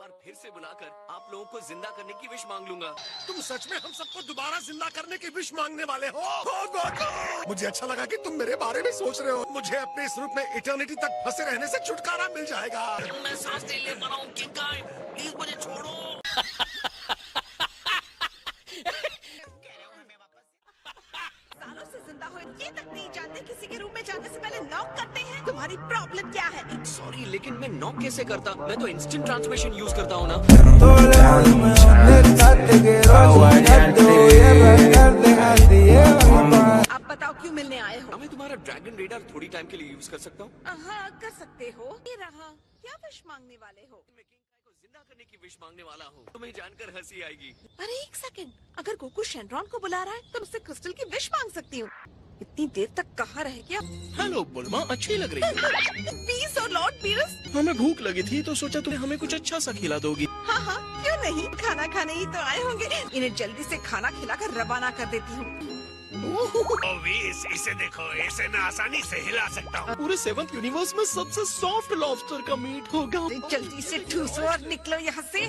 बार फिर से बुलाकर आप लोगों को जिंदा करने की विश मांग लूंगा। तुम सच में हम सबको दोबारा जिंदा करने की विश मांगने वाले हो? मुझे अच्छा लगा कि तुम मेरे बारे में सोच रहे हो। मुझे अपने इस रूप में इटर्निटी तक फंसे रहने से छुटकारा मिल जाएगा। मैं सांस नहीं ले पा रहा हूँ किंकाई, प्लीज मुझे छोड़ो। सालों से जिंदा हो ये तक नहीं जानते किसी के रूम में जाने से पहले नॉक करते हैं। तुम्हारी प्रॉब्लम क्या है? सॉरी, लेकिन मैं नॉक कैसे करता? मैं तो इंस्टेंट ट्रांसमिशन यूज करता हूँ ना। आप बताओ क्यों मिलने आए हो? मैं तुम्हारा ड्रैगन रेडर थोड़ी टाइम के लिए यूज कर सकता हूँ? हाँ कर सकते हो। ये रहा, क्या विश मांगने वाले हो? मैं किंकाई को जिंदा करने की विश मांगने वाला हूँ। तुम्हें जानकर हंसी आएगी। अरे एक सेकंड, अगर गोकू शेनरॉन को बुला रहा है तो उससे क्रिस्टल की विश मांग सकती हूँ। इतनी देर तक कहाँ रह गया? हेलो बुल्मा, अच्छी लग रही है। पीस और लॉर्ड पीरस। हमें भूख लगी थी तो सोचा तुम्हें हमें कुछ अच्छा सा खिला दोगी। हाँ हाँ क्यों नहीं, खाना खाने ही तो आए होंगे। इन्हें जल्दी से खाना खिलाकर रवाना कर देती हूँ। इसे देखो, इसे मैं आसानी से हिला सकता हूँ। पूरे 7th यूनिवर्स में सबसे सॉफ्ट लॉबस्टर का मीट होगा। जल्दी से ठूसो और निकलो यहाँ से।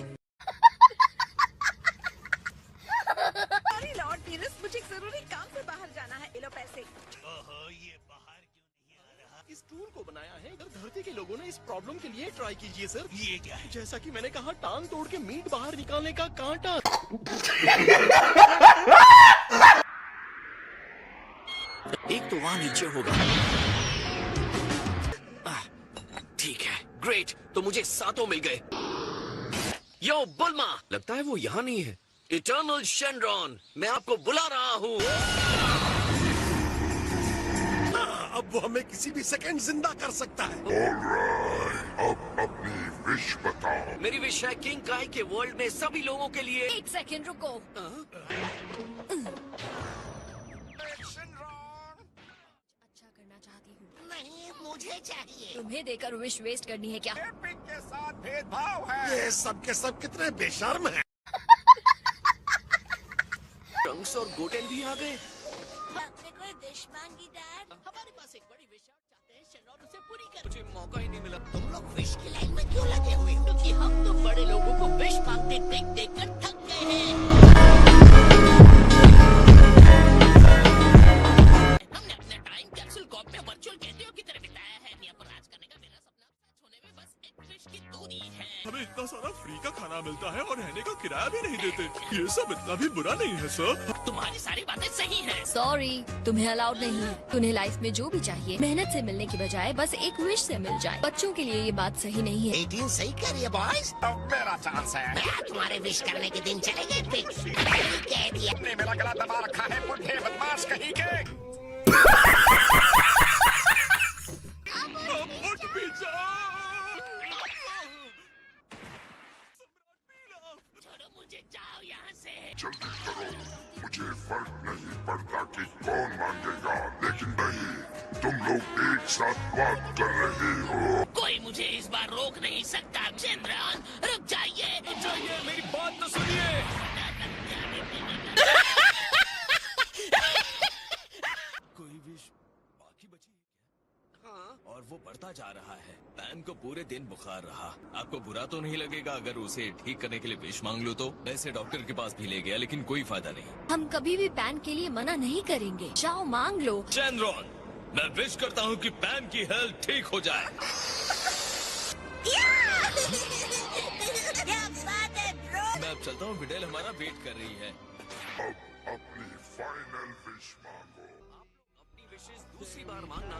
सॉरी लॉर्ड पीरस, मुझे एक जरूरी काम से बाहर जाना है। लो पैसे। ये बाहर क्यों नहीं आ रहा? इस टूल को बनाया है इधर धरती के लोगों ने। इस प्रॉब्लम के लिए ट्राई कीजिए सर। ये क्या है? जैसा कि मैंने कहा, टांग तोड़ के मीट बाहर निकालने का कांटा। एक तो वहाँ नीचे होगा। ठीक है, ग्रेट। तो मुझे 7 मिल गए। यो बुल्मा, लगता है वो यहाँ नहीं है। इटर्नल शेनरॉन, मैं आपको बुला रहा हूँ। अब वो हमें किसी भी सेकंड जिंदा कर सकता है। अब अपनी विश बताओ। मेरी विश है किंकाई के वर्ल्ड में सभी लोगों के लिए। एक सेकंड रुको। अच्छा करना चाहती हूँ। नहीं मुझे चाहिए। तुम्हें देकर विश वेस्ट करनी है क्या? एपिक के साथ भेदभाव है। ये सब के सब कितने बेशर्म हैं। ट्रंक्स और गोटेल भी आ गए। आपने कोई विश मांगी डैड? हमारे पास एक बड़ी विश चाहते हैं, शेनरॉन उसे पूरी कर। मुझे मौका ही नहीं मिला। तुम लोग विश की लाइन में क्यों लगे हुए हो? क्योंकि हम तो बड़े लोगों को विश मांगते देख देख कर थक गए हैं। हमने अपना टाइम कैप्सूल कॉप में वर्चुअल कहते की तरह बिताया है। दुनिया पर राज करने का मेरा सपना सच होने में बस एक विश की दूरी है। हमें इतना सारा फ्री का खाना मिलता है और रहने का किराया भी नहीं देते। ये सब इतना भी बुरा नहीं है सर। तुम्हारी सारी बातें सही हैं। सॉरी, तुम्हें अलाउड नहीं है। तुम्हें लाइफ में जो भी चाहिए मेहनत से मिलने की बजाय बस एक विश से मिल जाए। बच्चों के लिए ये बात सही नहीं है। 18 सही कर रही है बॉयज। अब मेरा चांस है। तुम्हारे विश करने के दिन चले गए फिक्स। कह दिया। तुमने मेरा गला दबा रखा है, बुढ़े बदमाश कहीं के। उठ भी जा। छोड़ो मुझे, जाओ यहाँ से। जल्दी करो, मुझे फर्क नहीं पड़ता कि कौन मांगेगा, लेकिन नहीं, तुम लोग एक साथ बात कर रहे हो। कोई मुझे इस बार रोक नहीं सकता। शेनरॉन रुक जाइए। मेरी बात तो सुनिए। कोई विश बाकी बची है क्या? हाँ। और वो बढ़ता जा रहा है। पैन को पूरे दिन बुखार रहा। आपको बुरा तो नहीं लगेगा अगर उसे ठीक करने के लिए विश मांग लो तो? वैसे डॉक्टर के पास भी ले गया लेकिन कोई फायदा नहीं। हम कभी भी पैन के लिए मना नहीं करेंगे। जाओ मांग लो। शेनरॉन, मैं विश करता हूँ कि पैन की हेल्थ ठीक हो जाए। क्या बात है ब्रो? मैं अब चलता हूँ, विडेल हमारा वेट कर रही है। अब अपनी फाइनल विश मांगो। अपनी विशेष दूसरी बार मांगना।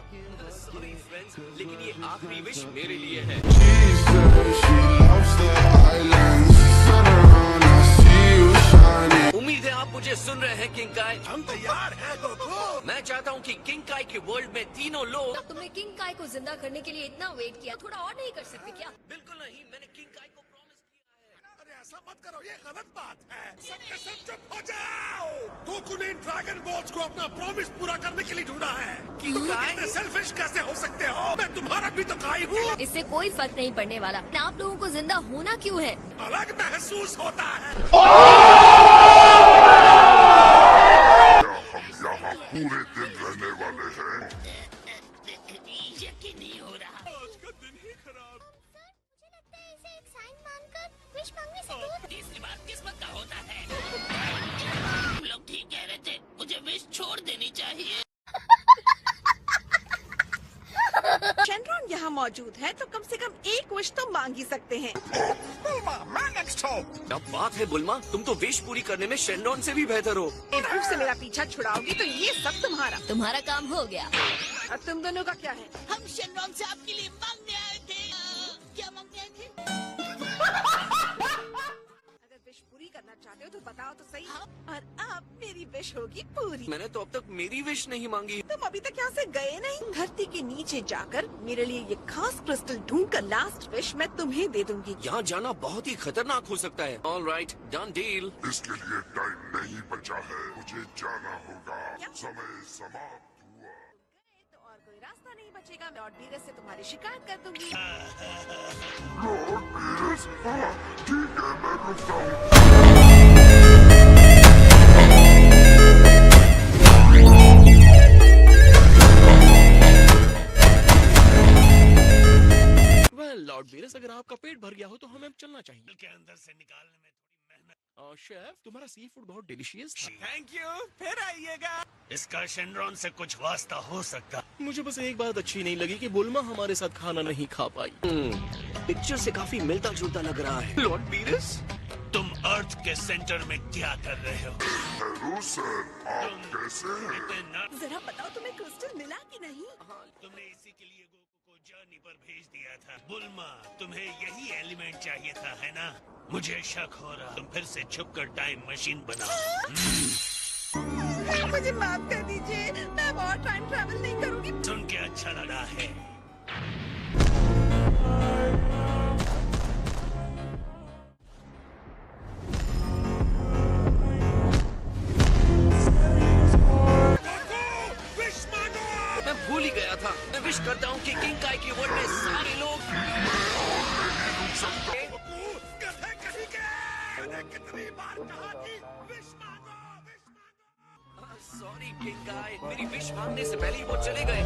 सॉरी फ्रेंड्स, लेकिन ये आखिरी विश मेरे लिए है। उम्मीद है आप मुझे सुन रहे हैं किंकाई। हम तैयार हैं गोकू। मैं चाहता हूँ कि किंकाई के वर्ल्ड में तीनों लोग। तुमने किंकाई को जिंदा करने के लिए इतना वेट किया, थोड़ा और नहीं कर सकते क्या? बिल्कुल नहीं, मैंने किंकाई को प्रॉमिस किया है। अरे ऐसा मत करो, ये गलत बात है। सबके सब चुप हो जाओ। गोकू ने इन ड्रैगन बॉल्स को अपना प्रॉमिस पूरा करने के लिए ढूंढा है। किंकाई? सेल्फिश कैसे हो सकते हो? मैं तुम्हारा भी तो भाई हूँ। इससे कोई फर्क नहीं पड़ने वाला। आप लोगों को जिंदा होना क्यों है? अलग महसूस होता है। क्या हम यहाँ पूरे दिन रहने वाले हैं? यकीन नहीं हो रहा। आज का दिन ही खराब। मुझे लगता है इसे एक साइन मानकर मौजूद है तो कम से कम एक विश तो मांग ही सकते हैं। मैं नेक्स्ट हूँ। क्या बात है बुल्मा, तुम तो विश पूरी करने में शेनरॉन से भी बेहतर हो। बेवकूफ से मेरा पीछा छुड़ाओगी तो ये सब तुम्हारा। तुम्हारा काम हो गया। और तुम दोनों का क्या है? हम शेनरॉन से आपके लिए मांगने आए थे। क्या मांगने आए थे? अगर विश पूरी करना चाहते हो तो बताओ तो सही। और अब मेरी विश होगी पूरी। मैंने तो अब तक मेरी विश नहीं मांगी। तुम अभी तक यहाँ से गए नहीं। धरती के नीचे जाकर मेरे लिए ये खास क्रिस्टल ढूंढ कर लास्ट विश मैं तुम्हें दे दूंगी। यहाँ जाना बहुत ही खतरनाक हो सकता है। All right, done deal. इसके लिए टाइम नहीं बचा है, मुझे जाना होगा। समय समाप्त हुआ। तो और कोई रास्ता नहीं बचेगा। मैं लॉर्ड बीरस से तुम्हारी शिकायत कर दूंगी। लॉर्ड बीरस, हाँ, ठीक है, मैं रुकता हूँ। लॉर्ड बीरस, अगर आपका पेट भर गया हो तो हमें अब चलना चाहिए। के अंदर से निकालने में थोड़ी मेहनत। शेफ, तुम्हारा सी फूड बहुत डिलीशियस था। थैंक यू, फिर आइएगा। इसका शेनरॉन से कुछ वास्ता हो सकता। मुझे बस एक बात अच्छी नहीं लगी कि बुल्मा हमारे साथ खाना नहीं खा पाई। पिक्चर से काफी मिलता जुलता लग रहा है। लॉर्ड बीरस, तुम अर्थ के सेंटर में क्या कर रहे हो? हेलो सर, आप कैसे हैं? जरा बताओ तुम्हें क्रिस्टल मिला कि नहीं? तुमने इसी के लिए गोकू को जर्नी पर भेज दिया था। बुल्मा, तुम्हें यही एलिमेंट चाहिए था, है ना? मुझे शक हो रहा, तुम फिर से छुपकर टाइम मशीन बनाओ। मुझे माफ कर दीजिए, मैं और टाइम ट्रैवल नहीं करूंगी। सुन के अच्छा लगा है। मैं भूल ही गया था। मैं विश करता हूँ कि किंग काई की वर्ल्ड में सारे लोग। कितनी बार कहा कि विश मांगो, विश मांगो। सॉरी किंग काई, मेरी विश मांगने से पहले ही वो चले गए।